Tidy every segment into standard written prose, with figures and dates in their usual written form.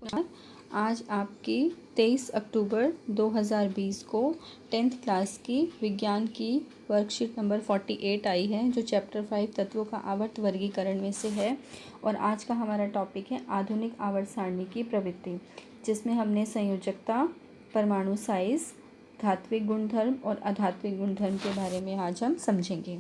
आज आपकी 23 अक्टूबर 2020 को 10th क्लास की विज्ञान की वर्कशीट नंबर 48 आई है, जो चैप्टर 5 तत्वों का आवर्त वर्गीकरण में से है। और आज का हमारा टॉपिक है आधुनिक आवर्त सारणी की प्रवृत्ति, जिसमें हमने संयोजकता, परमाणु साइज, धात्विक गुणधर्म और अधात्विक गुणधर्म के बारे में आज हम समझेंगे।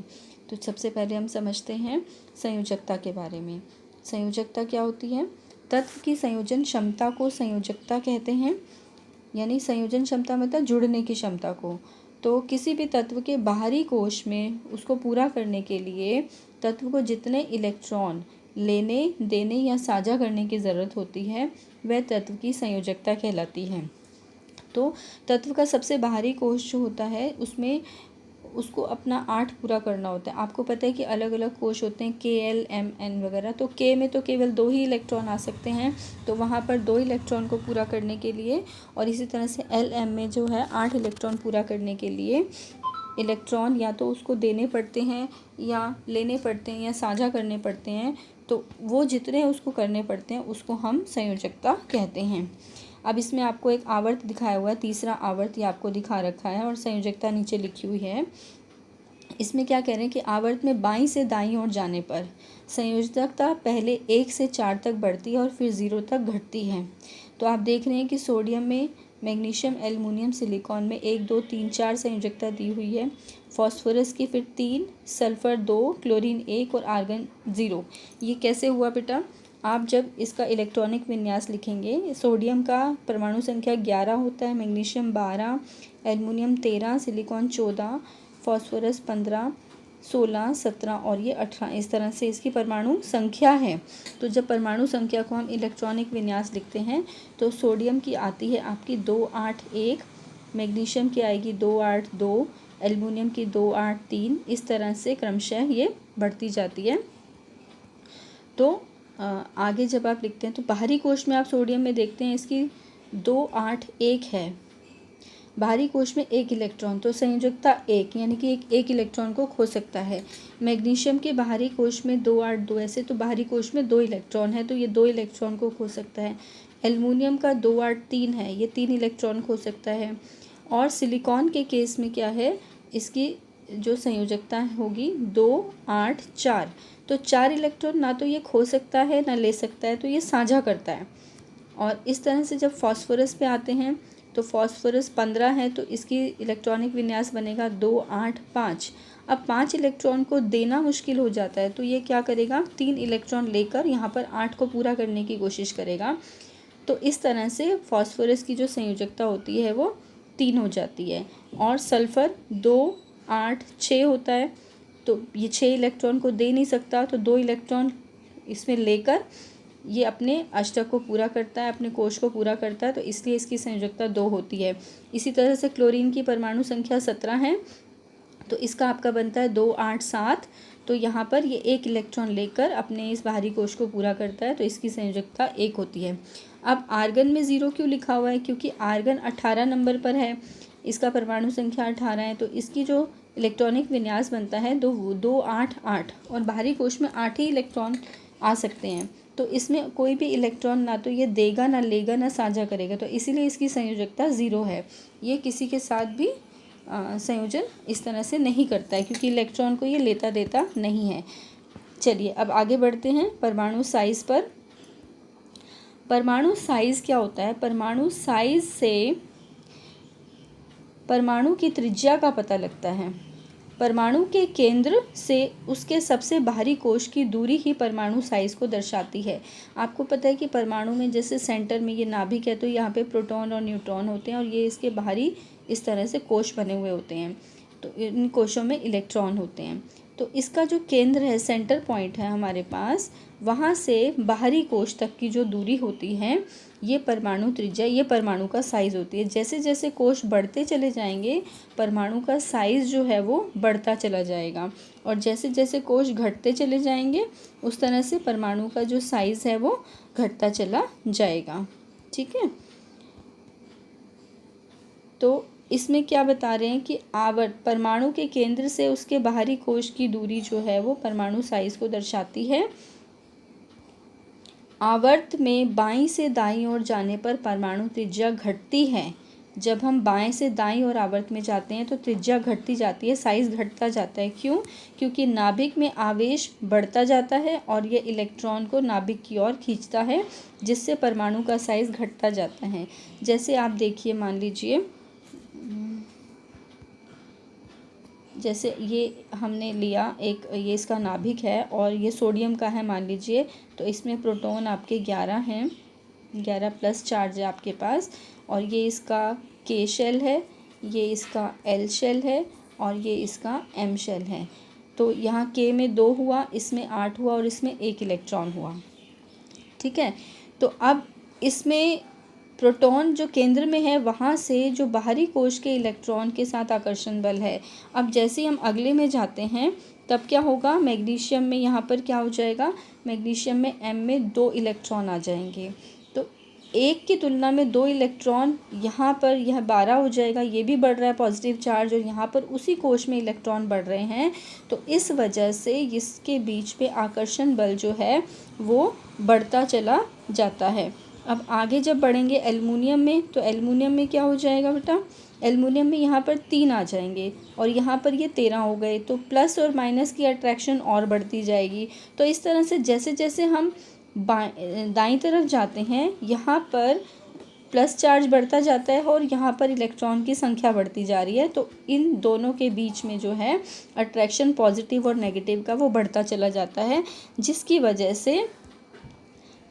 तो सबसे पहले हम समझते हैं संयोजकता के बारे में। संयोजकता क्या होती है? तत्व की संयोजन क्षमता को संयोजकता कहते हैं। यानी संयोजन क्षमता मतलब जुड़ने की क्षमता को। तो किसी भी तत्व के बाहरी कोश में उसको पूरा करने के लिए तत्व को जितने इलेक्ट्रॉन लेने, देने या साझा करने की ज़रूरत होती है, वह तत्व की संयोजकता कहलाती है। तो तत्व का सबसे बाहरी कोश जो होता है, उसमें उसको अपना 8 पूरा करना होता है। आपको पता है कि अलग अलग कोश होते हैं, KL, MN वगैरह। तो K में तो केवल 2 ही इलेक्ट्रॉन आ सकते हैं, तो वहाँ पर 2 इलेक्ट्रॉन को पूरा करने के लिए, और इसी तरह से LM में जो है 8 इलेक्ट्रॉन पूरा करने के लिए इलेक्ट्रॉन या तो उसको देने पड़ते हैं या लेने पड़ते हैं या साझा करने पड़ते हैं। तो वो जितने उसको करने पड़ते हैं उसको हम संयोजकता कहते हैं। अब इसमें आपको एक आवर्त दिखाया हुआ है, तीसरा आवर्त ये आपको दिखा रखा है, और संयोजकता नीचे लिखी हुई है। इसमें क्या कह रहे हैं कि आवर्त में बाईं से दाईं ओर जाने पर संयोजकता पहले 1 से 4 तक बढ़ती है और फिर 0 तक घटती है। तो आप देख रहे हैं कि सोडियम में, मैग्नीशियम, एल्युमिनियम, सिलिकॉन में 1, 2, 3, 4 संयोजकता दी हुई है। फॉस्फोरस की फिर 3, सल्फर 2, क्लोरीन 1 और आर्गन 0। ये कैसे हुआ बेटा? आप जब इसका इलेक्ट्रॉनिक विन्यास लिखेंगे, सोडियम का परमाणु संख्या 11 होता है, मैग्नीशियम 12, एल्युमिनियम 13, सिलिकॉन 14, फॉस्फोरस 15, 16, 17 और ये 18। इस तरह से इसकी परमाणु संख्या है। तो जब परमाणु संख्या को हम इलेक्ट्रॉनिक विन्यास लिखते हैं, तो सोडियम की आती है आपकी 281, मैग्नीशियम की आएगी 282, एल्युमिनियम की 283। इस तरह से क्रमशः ये बढ़ती जाती है। तो आगे जब आप लिखते हैं तो बाहरी कोश में आप सोडियम में देखते हैं इसकी 281 है, बाहरी कोश में 1 इलेक्ट्रॉन, तो संयोजकता 1, यानी कि एक इलेक्ट्रॉन को खो सकता है। मैग्नीशियम के बाहरी कोश में 282 ऐसे, तो बाहरी कोश में 2 इलेक्ट्रॉन है, तो ये 2 इलेक्ट्रॉन को खो सकता है। एल्युमिनियम का 283 है, ये 3 इलेक्ट्रॉन खो सकता है। और सिलिकॉन के केस में क्या है, इसकी जो संयोजकता होगी 284, तो 4 इलेक्ट्रॉन ना तो ये खो सकता है ना ले सकता है, तो ये साझा करता है। और इस तरह से जब फॉस्फोरस पे आते हैं, तो फॉस्फोरस 15 है, तो इसकी इलेक्ट्रॉनिक विन्यास बनेगा 285। अब 5 इलेक्ट्रॉन को देना मुश्किल हो जाता है, तो ये क्या करेगा, 3 इलेक्ट्रॉन लेकर यहाँ पर 8 को पूरा करने की कोशिश करेगा। तो इस तरह से फॉस्फोरस की जो संयोजकता होती है वो 3 हो जाती है। और सल्फ़र 2, 8, 6 होता है, तो ये 6 इलेक्ट्रॉन को दे नहीं सकता, तो 2 इलेक्ट्रॉन इसमें लेकर ये अपने अष्टक को पूरा करता है, अपने कोश को पूरा करता है, तो इसलिए इसकी संयोजकता 2 होती है। इसी तरह से क्लोरीन की परमाणु संख्या 17 है, तो इसका आपका बनता है 287। तो यहाँ पर ये 1 इलेक्ट्रॉन लेकर अपने इस बाहरी कोश को पूरा करता है, तो इसकी संयोजकता 1 होती है। अब आर्गन में 0 क्यों लिखा हुआ है? क्योंकि आर्गन 18 नंबर पर है, इसका परमाणु संख्या 18 है, तो इसकी जो इलेक्ट्रॉनिक विन्यास बनता है 288, और बाहरी कोश में 8 ही इलेक्ट्रॉन आ सकते हैं, तो इसमें कोई भी इलेक्ट्रॉन ना तो ये देगा, ना लेगा, ना साझा करेगा, तो इसीलिए इसकी संयोजकता 0 है। ये किसी के साथ भी संयोजन इस तरह से नहीं करता है, क्योंकि इलेक्ट्रॉन को ये लेता देता नहीं है। चलिए अब आगे बढ़ते हैं परमाणु साइज पर। परमाणु साइज क्या होता है? परमाणु साइज से परमाणु की त्रिज्या का पता लगता है। परमाणु के केंद्र से उसके सबसे बाहरी कोश की दूरी ही परमाणु साइज को दर्शाती है। आपको पता है कि परमाणु में जैसे सेंटर में ये नाभिक है, तो यहाँ पे प्रोटॉन और न्यूट्रॉन होते हैं, और ये इसके बाहरी इस तरह से कोश बने हुए होते हैं, तो इन कोशों में इलेक्ट्रॉन होते हैं। तो इसका जो केंद्र है, सेंटर पॉइंट है हमारे पास, वहाँ से बाहरी कोश तक की जो दूरी होती है, ये परमाणु त्रिज्या, ये परमाणु का साइज़ होती है। जैसे जैसे कोश बढ़ते चले जाएंगे, परमाणु का साइज़ जो है वो बढ़ता चला जाएगा, और जैसे जैसे कोश घटते चले जाएंगे, उस तरह से परमाणु का जो साइज़ है वो घटता चला जाएगा। ठीक है, तो इसमें क्या बता रहे हैं कि आवर्त परमाणु के केंद्र से उसके बाहरी कोश की दूरी जो है वो परमाणु साइज़ को दर्शाती है। आवर्त में बाईं से दाईं ओर जाने पर परमाणु त्रिज्या घटती है। जब हम बाएं से दाईं ओर आवर्त में जाते हैं तो त्रिज्या घटती जाती है, साइज घटता जाता है। क्यों? क्योंकि नाभिक में आवेश बढ़ता जाता है और ये इलेक्ट्रॉन को नाभिक की ओर खींचता है, जिससे परमाणु का साइज घटता जाता है। जैसे आप देखिए, मान लीजिए जैसे ये हमने लिया एक, ये इसका नाभिक है और ये सोडियम का है मान लीजिए। तो इसमें प्रोटॉन आपके 11 हैं, 11 प्लस चार्ज है आपके पास। और ये इसका के शेल है, ये इसका एल शेल है और ये इसका एम शेल है। तो यहाँ के में 2 हुआ, इसमें 8 हुआ और इसमें 1 इलेक्ट्रॉन हुआ। ठीक है, तो अब इसमें प्रोटॉन जो केंद्र में है वहाँ से जो बाहरी कोश के इलेक्ट्रॉन के साथ आकर्षण बल है। अब जैसे ही हम अगले में जाते हैं तब क्या होगा, मैग्नीशियम में यहाँ पर क्या हो जाएगा, मैग्नीशियम में एम में 2 इलेक्ट्रॉन आ जाएंगे। तो 1 की तुलना में 2 इलेक्ट्रॉन यहाँ पर, यह 12 हो जाएगा, ये भी बढ़ रहा है पॉजिटिव चार्ज, और यहाँ पर उसी कोश में इलेक्ट्रॉन बढ़ रहे हैं। तो इस वजह से इसके बीच पे आकर्षण बल जो है वो बढ़ता चला जाता है। अब आगे जब बढ़ेंगे एल्युमिनियम में, तो एल्युमिनियम में क्या हो जाएगा बेटा, एल्युमिनियम में यहाँ पर 3 आ जाएंगे और यहाँ पर ये 13 हो गए। तो प्लस और माइनस की अट्रैक्शन और बढ़ती जाएगी। तो इस तरह से जैसे जैसे हम दाईं तरफ जाते हैं यहाँ पर प्लस चार्ज बढ़ता जाता है और यहाँ पर इलेक्ट्रॉन की संख्या बढ़ती जा रही है। तो इन दोनों के बीच में जो है अट्रैक्शन पॉजिटिव और नेगेटिव का वो बढ़ता चला जाता है, जिसकी वजह से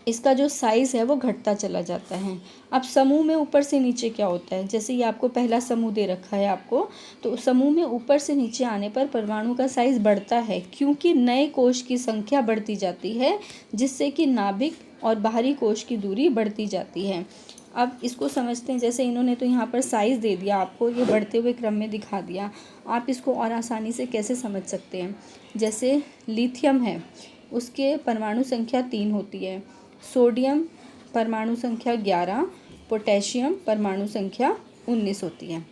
इसका जो साइज़ है वो घटता चला जाता है। अब समूह में ऊपर से नीचे क्या होता है, जैसे ये आपको पहला समूह दे रखा है आपको, तो समूह में ऊपर से नीचे आने पर परमाणु का साइज़ बढ़ता है, क्योंकि नए कोश की संख्या बढ़ती जाती है, जिससे कि नाभिक और बाहरी कोश की दूरी बढ़ती जाती है। अब इसको समझते हैं, जैसे इन्होंने तो यहाँ पर साइज़ दे दिया आपको, ये बढ़ते हुए क्रम में दिखा दिया। आप इसको और आसानी से कैसे समझ सकते हैं, जैसे लिथियम है, उसके परमाणु संख्या 3 होती है, सोडियम परमाणु संख्या 11, पोटेशियम परमाणु संख्या 19 होती है।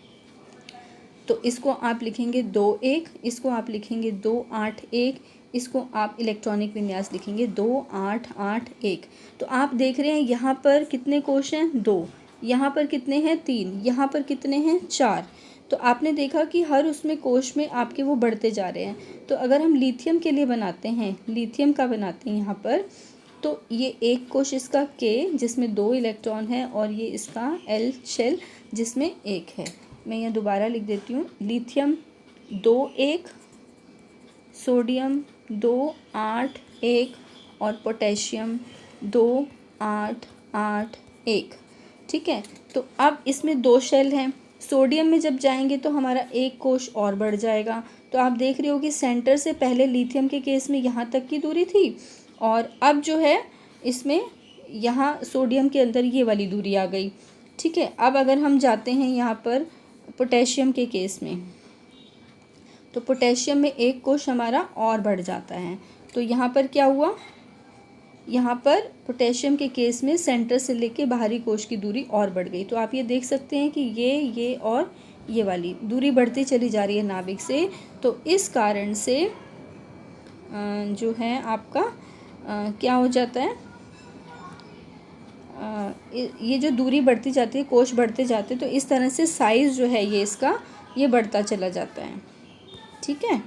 तो इसको आप लिखेंगे 2-1, इसको आप लिखेंगे 2-8-1, इसको आप इलेक्ट्रॉनिक विन्यास लिखेंगे 2-8-8-1। तो आप देख रहे हैं यहाँ पर कितने कोश हैं, 2, यहाँ पर कितने हैं, 3, यहाँ पर कितने हैं, 4। तो आपने देखा कि हर उसमें कोश में आपके वो बढ़ते जा रहे हैं। तो अगर हम लिथियम के लिए बनाते हैं, लिथियम का बनाते हैं यहाँ पर, तो ये एक कोश इसका के जिसमें 2 इलेक्ट्रॉन है और ये इसका एल शेल जिसमें 1 है। मैं यहाँ दोबारा लिख देती हूँ, लिथियम 2-1, सोडियम 2-8-1 और पोटेशियम 2-8-8-1। ठीक है, तो अब इसमें 2 शेल हैं। सोडियम में जब जाएंगे तो हमारा एक कोश और बढ़ जाएगा। तो आप देख रहे हो कि सेंटर से पहले लिथियम के केस में यहाँ तक की दूरी थी और अब जो है इसमें यहाँ सोडियम के अंदर ये वाली दूरी आ गई। ठीक है, अब अगर हम जाते हैं यहाँ पर पोटेशियम के केस में, तो पोटेशियम में एक कोश हमारा और बढ़ जाता है। तो यहाँ पर क्या हुआ, यहाँ पर पोटेशियम के केस में सेंटर से लेके बाहरी कोश की दूरी और बढ़ गई। तो आप ये देख सकते हैं कि ये और ये वाली दूरी बढ़ती चली जा रही है नाभिक से। तो इस कारण से जो है आपका क्या हो जाता है, ये जो दूरी बढ़ती जाती है, कोश बढ़ते जाते हैं, तो इस तरह से साइज़ जो है ये इसका ये बढ़ता चला जाता है। ठीक है,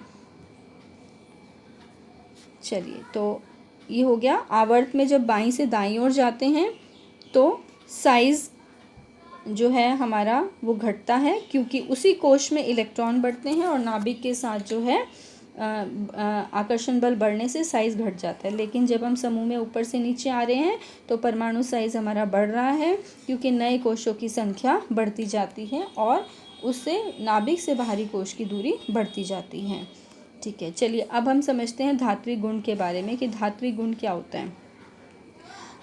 चलिए, तो ये हो गया। आवर्त में जब बाईं से दाईं ओर जाते हैं तो साइज़ जो है हमारा वो घटता है, क्योंकि उसी कोश में इलेक्ट्रॉन बढ़ते हैं और नाभिक के साथ जो है आकर्षण बल बढ़ने से साइज़ घट जाता है। लेकिन जब हम समूह में ऊपर से नीचे आ रहे हैं तो परमाणु साइज़ हमारा बढ़ रहा है, क्योंकि नए कोशों की संख्या बढ़ती जाती है और उससे नाभिक से बाहरी कोश की दूरी बढ़ती जाती है। ठीक है, चलिए अब हम समझते हैं धात्विक गुण के बारे में कि धात्विक गुण क्या होता है।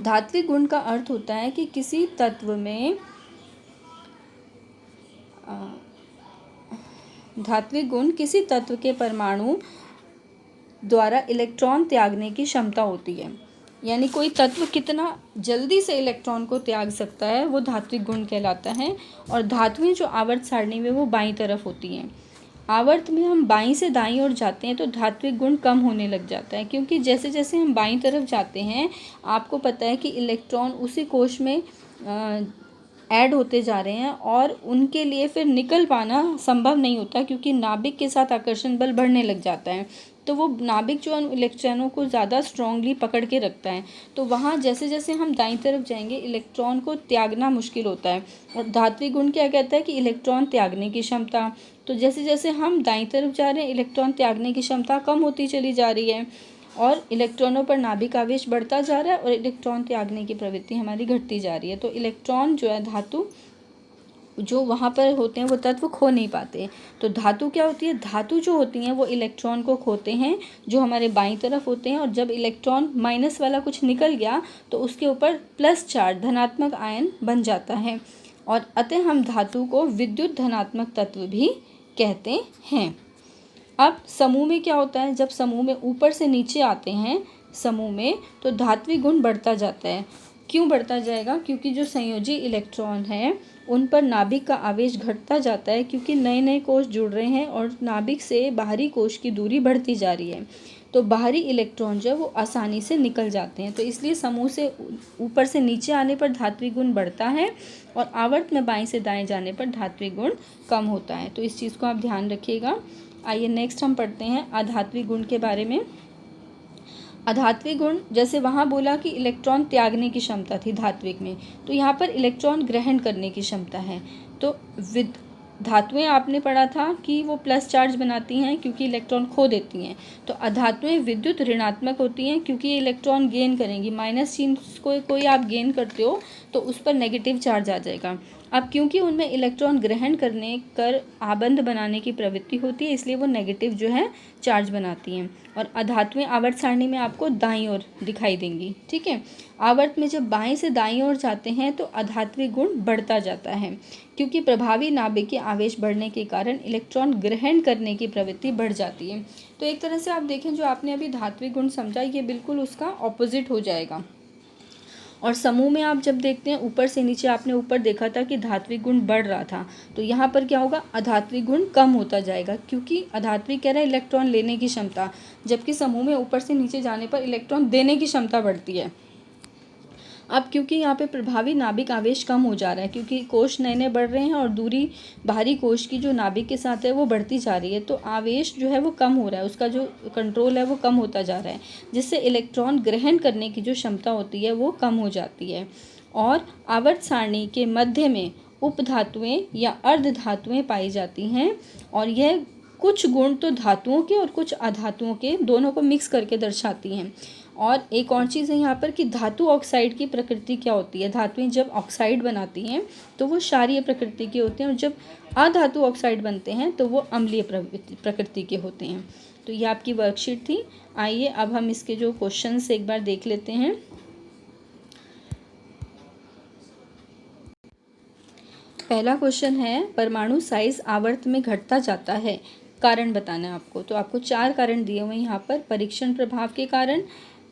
धात्विक गुण का अर्थ होता है कि किसी तत्व में धात्विक गुण किसी तत्व के परमाणु द्वारा इलेक्ट्रॉन त्यागने की क्षमता होती है। यानी कोई तत्व कितना जल्दी से इलेक्ट्रॉन को त्याग सकता है वो धात्विक गुण कहलाता है। और धातुएं जो आवर्त सारणी में वो बाईं तरफ होती हैं। आवर्त में हम बाईं से दाईं ओर जाते हैं तो धात्विक गुण कम होने लग जाता है, क्योंकि जैसे जैसे हम बाईं तरफ जाते हैं आपको पता है कि इलेक्ट्रॉन उसी कोश में ऐड होते जा रहे हैं और उनके लिए फिर निकल पाना संभव नहीं होता, क्योंकि नाभिक के साथ आकर्षण बल बढ़ने लग जाता है। तो वो नाभिक जो इलेक्ट्रॉनों को ज़्यादा स्ट्रांगली पकड़ के रखता है, तो वहाँ जैसे जैसे हम दाईं तरफ जाएंगे इलेक्ट्रॉन को त्यागना मुश्किल होता है। और धात्विक गुण क्या कहता है कि इलेक्ट्रॉन त्यागने की क्षमता, तो जैसे जैसे हम दाईं तरफ जा रहे हैं इलेक्ट्रॉन त्यागने की क्षमता कम होती चली जा रही है और इलेक्ट्रॉनों पर नाभिक आवेश बढ़ता जा रहा है और इलेक्ट्रॉन त्यागने की प्रवृत्ति हमारी घटती जा रही है। तो इलेक्ट्रॉन जो है धातु जो वहाँ पर होते हैं वो तत्व खो नहीं पाते। तो धातु क्या होती है, धातु जो होती हैं वो इलेक्ट्रॉन को खोते हैं जो हमारे बाईं तरफ होते हैं, और जब इलेक्ट्रॉन माइनस वाला कुछ निकल गया तो उसके ऊपर प्लस चार्ज धनात्मक आयन बन जाता है, और अतः हम धातु को विद्युत धनात्मक तत्व भी कहते हैं। अब समूह में क्या होता है, जब समूह में ऊपर से नीचे आते हैं समूह में तो धात्विक गुण बढ़ता जाता है। क्यों बढ़ता जाएगा, क्योंकि जो संयोजी इलेक्ट्रॉन है उन पर नाभिक का आवेश घटता जाता है, क्योंकि नए नए कोश जुड़ रहे हैं और नाभिक से बाहरी कोश की दूरी बढ़ती जा रही है। तो बाहरी इलेक्ट्रॉन जो है वो आसानी से निकल जाते हैं, तो इसलिए समूह से ऊपर से नीचे आने पर धात्विक गुण बढ़ता है और आवर्त में बाएं से दाएं जाने पर धात्विक गुण कम होता है। तो इस चीज़ को आप ध्यान रखिएगा। आइए नेक्स्ट हम पढ़ते हैं अधात्विक गुण के बारे में। अधात्विक गुण, जैसे वहाँ बोला कि इलेक्ट्रॉन त्यागने की क्षमता थी धात्विक में, तो यहाँ पर इलेक्ट्रॉन ग्रहण करने की क्षमता है। तो धातुएं आपने पढ़ा था कि वो प्लस चार्ज बनाती हैं क्योंकि इलेक्ट्रॉन खो देती हैं, तो अधातुएं विद्युत ऋणात्मक होती हैं क्योंकि ये इलेक्ट्रॉन गेन करेंगी। माइनस चिन्ह को कोई आप गेन करते हो तो उस पर नेगेटिव चार्ज आ जाएगा। अब क्योंकि उनमें इलेक्ट्रॉन ग्रहण करने कर आबंध बनाने की प्रवृत्ति होती है, इसलिए वो नेगेटिव जो है चार्ज बनाती हैं। और अधातुएं आवर्त सारणी में आपको दाईं ओर दिखाई देंगी, ठीक है। आवर्त में जब बाएं से दाईं ओर जाते हैं तो अधात्विक गुण बढ़ता जाता है, क्योंकि प्रभावी नाभिकीय आवेश बढ़ने के कारण इलेक्ट्रॉन ग्रहण करने की प्रवृत्ति बढ़ जाती है। तो एक तरह से आप देखें जो आपने अभी धात्विक गुण समझा ये बिल्कुल उसका ऑपोजिट हो जाएगा। और समूह में आप जब देखते हैं ऊपर से नीचे, आपने ऊपर देखा था कि धात्विक गुण बढ़ रहा था, तो यहाँ पर क्या होगा, अधात्विक गुण कम होता जाएगा, क्योंकि अधात्विक कह रहा है इलेक्ट्रॉन लेने की क्षमता, जबकि समूह में ऊपर से नीचे जाने पर इलेक्ट्रॉन देने की क्षमता बढ़ती है। अब क्योंकि यहाँ पे प्रभावी नाभिक आवेश कम हो जा रहा है, क्योंकि कोश नए नए बढ़ रहे हैं और दूरी बाहरी कोश की जो नाभिक के साथ है वो बढ़ती जा रही है, तो आवेश जो है वो कम हो रहा है, उसका जो कंट्रोल है वो कम होता जा रहा है, जिससे इलेक्ट्रॉन ग्रहण करने की जो क्षमता होती है वो कम हो जाती है। और आवर्त सारणी के मध्य में उपधातुएं या अर्धधातुएं पाई जाती हैं, और यह कुछ गुण तो धातुओं के और कुछ अधातुओं के दोनों को मिक्स करके दर्शाती हैं। और एक और चीज़ है यहाँ पर कि धातु ऑक्साइड की प्रकृति क्या होती है, धातुएं जब ऑक्साइड बनाती हैं तो वो क्षारीय प्रकृति के होते हैं, और जब अधातु ऑक्साइड बनते हैं तो वो अम्लीय प्रकृति के होते हैं। तो ये आपकी वर्कशीट थी। आइए अब हम इसके जो क्वेश्चन एक बार देख लेते हैं। पहला क्वेश्चन है, परमाणु साइज आवर्त में घटता जाता है, कारण बताना है आपको। तो आपको 4 कारण दिए हुए हैं यहाँ पर, परीक्षण प्रभाव के कारण,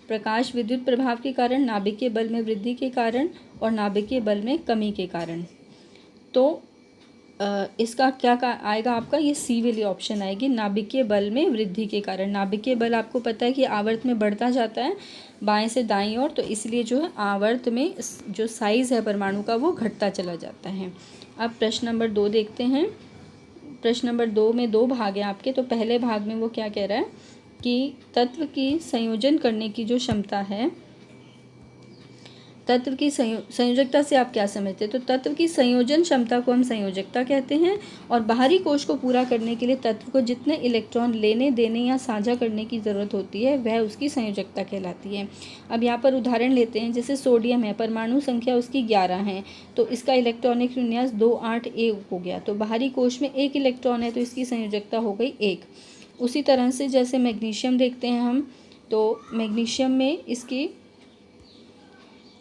प्रकाश विद्युत प्रभाव के कारण, नाभिकीय बल में वृद्धि के कारण और नाभिकीय बल में कमी के कारण। तो इसका क्या आएगा आपका, ये सी वाली ऑप्शन आएगी, नाभिकीय बल में वृद्धि के कारण। नाभिकीय बल आपको पता है कि आवर्त में बढ़ता जाता है बाएं से दाईं ओर, तो इसलिए जो है आवर्त में जो साइज़ है परमाणु का वो घटता चला जाता है। अब प्रश्न नंबर 2 देखते हैं। प्रश्न नंबर 2 में 2 भाग हैं आपके। तो पहले भाग में वो क्या कह रहा है कि तत्व की संयोजन करने की जो क्षमता है, तत्व की संयोजकता से आप क्या समझते हैं, तो तत्व की संयोजन क्षमता को हम संयोजकता कहते हैं, और बाहरी कोश को पूरा करने के लिए तत्व को जितने इलेक्ट्रॉन लेने देने या साझा करने की ज़रूरत होती है वह उसकी संयोजकता कहलाती है। अब यहाँ पर उदाहरण लेते हैं, जैसे सोडियम है, परमाणु संख्या उसकी 11 है, तो इसका इलेक्ट्रॉनिक विन्यास 2-8 हो गया, तो बाहरी कोश में 1 इलेक्ट्रॉन है तो इसकी संयोजकता हो गई 1। उसी तरह से जैसे मैग्नीशियम देखते हैं हम, तो मैग्नीशियम में इसकी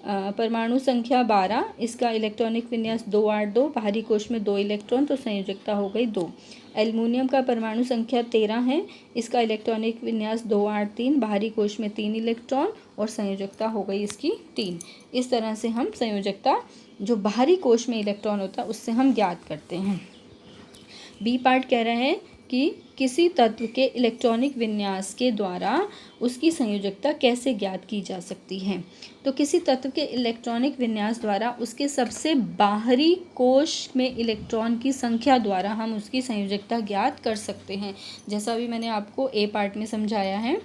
परमाणु संख्या 12, इसका इलेक्ट्रॉनिक विन्यास 2-8, बाहरी कोश में 2 इलेक्ट्रॉन, तो संयोजकता हो गई 2। एल्युमिनियम का परमाणु संख्या 13 है, इसका इलेक्ट्रॉनिक विन्यास 2-8, बाहरी कोश में 3 इलेक्ट्रॉन और संयोजकता हो गई इसकी 3। इस तरह से हम संयोजकता जो बाहरी कोश में इलेक्ट्रॉन होता है उससे हम ज्ञात करते हैं। बी पार्ट कह रहे हैं कि किसी तत्व के इलेक्ट्रॉनिक विन्यास के द्वारा उसकी संयोजकता कैसे ज्ञात की जा सकती है। तो किसी तत्व के इलेक्ट्रॉनिक विन्यास द्वारा उसके सबसे बाहरी कोश में इलेक्ट्रॉन की संख्या द्वारा हम उसकी संयोजकता ज्ञात कर सकते हैं, जैसा अभी मैंने आपको ए पार्ट में समझाया है।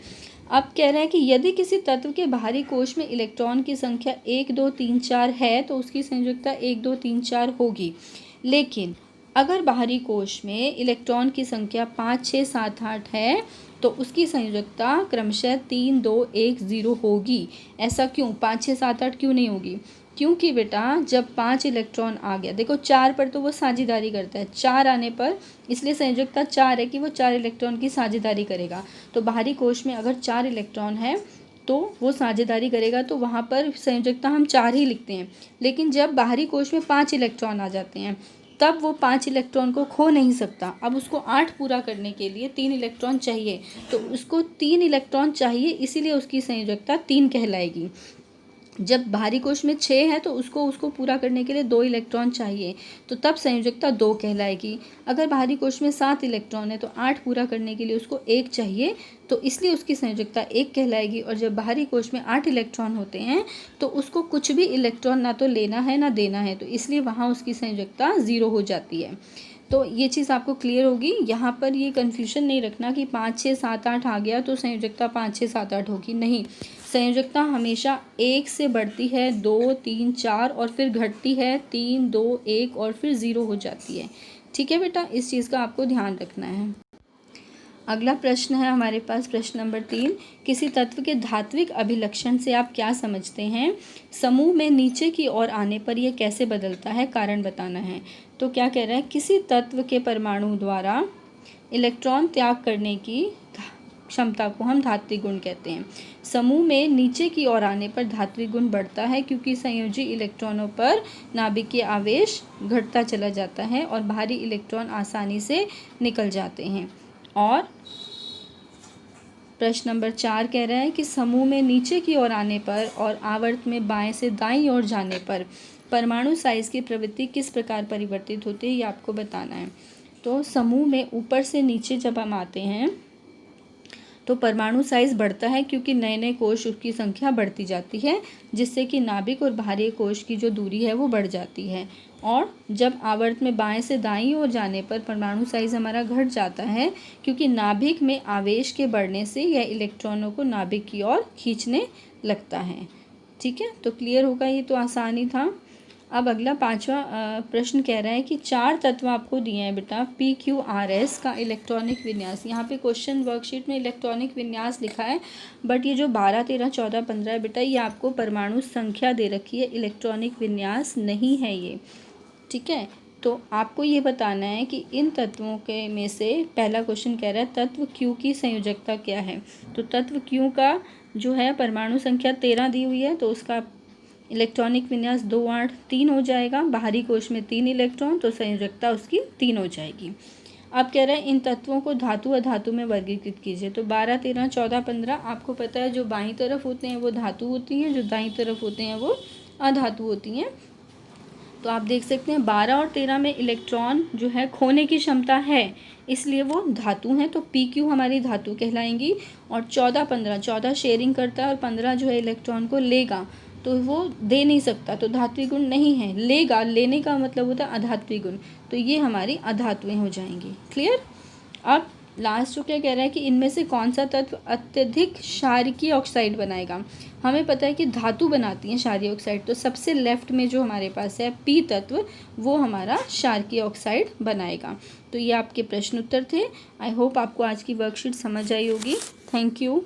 अब कह रहे हैं कि यदि किसी तत्व के बाहरी कोश में इलेक्ट्रॉन की संख्या 1 2 3 4 है तो उसकी संयोजकता 1 2 3 4 होगी। लेकिन अगर बाहरी कोश में इलेक्ट्रॉन की संख्या 5 6 7 8 है तो उसकी संयोजकता क्रमशः 3 2 1 0 होगी। ऐसा क्यों? 5 6 7 8 क्यों नहीं होगी? क्योंकि बेटा जब 5 इलेक्ट्रॉन आ गया, देखो 4 पर तो वो साझेदारी करता है, 4 आने पर इसलिए संयोजकता 4 है कि वो 4 इलेक्ट्रॉन की साझेदारी करेगा। तो बाहरी कोश में अगर 4 इलेक्ट्रॉन है तो वो साझेदारी करेगा, तो वहाँ पर संयोजकता हम 4 ही लिखते हैं। लेकिन जब बाहरी कोश में 5 इलेक्ट्रॉन आ जाते हैं तब वो 5 इलेक्ट्रॉन को खो नहीं सकता। अब उसको 8 पूरा करने के लिए 3 इलेक्ट्रॉन चाहिए, तो उसको 3 इलेक्ट्रॉन चाहिए, इसीलिए उसकी संयोजकता 3 कहलाएगी। जब बाहरी कोश में 6 है तो उसको पूरा करने के लिए 2 इलेक्ट्रॉन चाहिए, तो तब संयोजकता 2 कहलाएगी। अगर बाहरी कोश में 7 इलेक्ट्रॉन है तो 8 पूरा करने के लिए उसको 1 चाहिए, तो इसलिए उसकी संयोजकता 1 कहलाएगी। और जब बाहरी कोश में 8 इलेक्ट्रॉन होते हैं तो उसको कुछ भी इलेक्ट्रॉन ना तो लेना है ना देना है, तो इसलिए वहाँ उसकी संयोजकता 0 हो जाती है। तो ये चीज़ आपको क्लियर होगी। यहाँ पर ये कन्फ्यूजन नहीं रखना कि 5 6 7 8 आ गया तो संयोजकता 5 6 7 8 होगी, नहीं। संयोजकता हमेशा 1 से बढ़ती है, 2 3 4 और फिर घटती है 3 2 1 और फिर 0 हो जाती है। ठीक है बेटा, इस चीज़ का आपको ध्यान रखना है। अगला प्रश्न है हमारे पास प्रश्न नंबर 3। किसी तत्व के धात्विक अभिलक्षण से आप क्या समझते हैं? समूह में नीचे की ओर आने पर यह कैसे बदलता है, कारण बताना है। तो क्या कह रहा है, किसी तत्व के परमाणु द्वारा इलेक्ट्रॉन त्याग करने की क्षमता को हम धात्विक गुण कहते हैं। समूह में नीचे की ओर आने पर धात्विक गुण बढ़ता है क्योंकि संयोजी इलेक्ट्रॉनों पर नाभिकीय आवेश घटता चला जाता है और बाहरी इलेक्ट्रॉन आसानी से निकल जाते हैं। और प्रश्न नंबर 4 कह रहा है कि समूह में नीचे की ओर आने पर और आवर्त में बाएं से दाईं ओर जाने पर परमाणु साइज की प्रवृत्ति किस प्रकार परिवर्तित होती है, ये आपको बताना है। तो समूह में ऊपर से नीचे जब हम आते हैं तो परमाणु साइज बढ़ता है क्योंकि नए नए कोश की संख्या बढ़ती जाती है, जिससे कि नाभिक और बाहरी कोश की जो दूरी है वो बढ़ जाती है। और जब आवर्त में बाएं से दाईं ओर जाने पर परमाणु साइज हमारा घट जाता है क्योंकि नाभिक में आवेश के बढ़ने से यह इलेक्ट्रॉनों को नाभिक की ओर खींचने लगता है। ठीक है, तो क्लियर होगा, ये तो आसानी था। अब अगला 5वां प्रश्न कह रहा है कि 4 तत्व आपको दिए हैं बेटा, PQRS का इलेक्ट्रॉनिक विन्यास। यहाँ पे क्वेश्चन वर्कशीट में इलेक्ट्रॉनिक विन्यास लिखा है, बट ये जो 12 13 14 15 है बेटा, ये आपको परमाणु संख्या दे रखी है, इलेक्ट्रॉनिक विन्यास नहीं है ये। ठीक है, तो आपको ये बताना है कि इन तत्वों के में से पहला क्वेश्चन कह रहा है तत्व Q की संयोजकता क्या है। तो तत्व Q का जो है परमाणु संख्या 13 दी हुई है, तो उसका इलेक्ट्रॉनिक विन्यास 2 8 3 हो जाएगा। बाहरी कोश में 3 इलेक्ट्रॉन, तो संयोजकता उसकी 3 हो जाएगी। अब कह रहे हैं इन तत्वों को धातु अधातु में वर्गीकृत कीजिए। तो 12 13 14 15 आपको पता है, जो बाईं तरफ होते हैं वो धातु होती हैं, जो दाईं तरफ होते हैं वो अधातु होती हैं। तो आप देख सकते हैं 12 और 13 में इलेक्ट्रॉन जो है खोने की क्षमता है, इसलिए वो धातु हैं, तो PQ हमारी धातु कहलाएंगी। और 14 15 14 शेयरिंग करता है और 15 जो है इलेक्ट्रॉन को लेगा, तो वो दे नहीं सकता, तो धात्विक गुण नहीं है। लेगा, लेने का मतलब होता है अधात्विक गुण, तो ये हमारी अधातुएं हो जाएंगी। क्लियर। अब लास्ट जो क्या कह रहा है कि इनमें से कौन सा तत्व अत्यधिक क्षारकीय ऑक्साइड बनाएगा। हमें पता है कि धातु बनाती हैं क्षारीय ऑक्साइड, तो सबसे लेफ्ट में जो हमारे पास है P तत्व, वो हमारा क्षारकीय ऑक्साइड बनाएगा। तो ये आपके प्रश्न उत्तर थे। आई होप आपको आज की वर्कशीट समझ आई होगी। Thank you.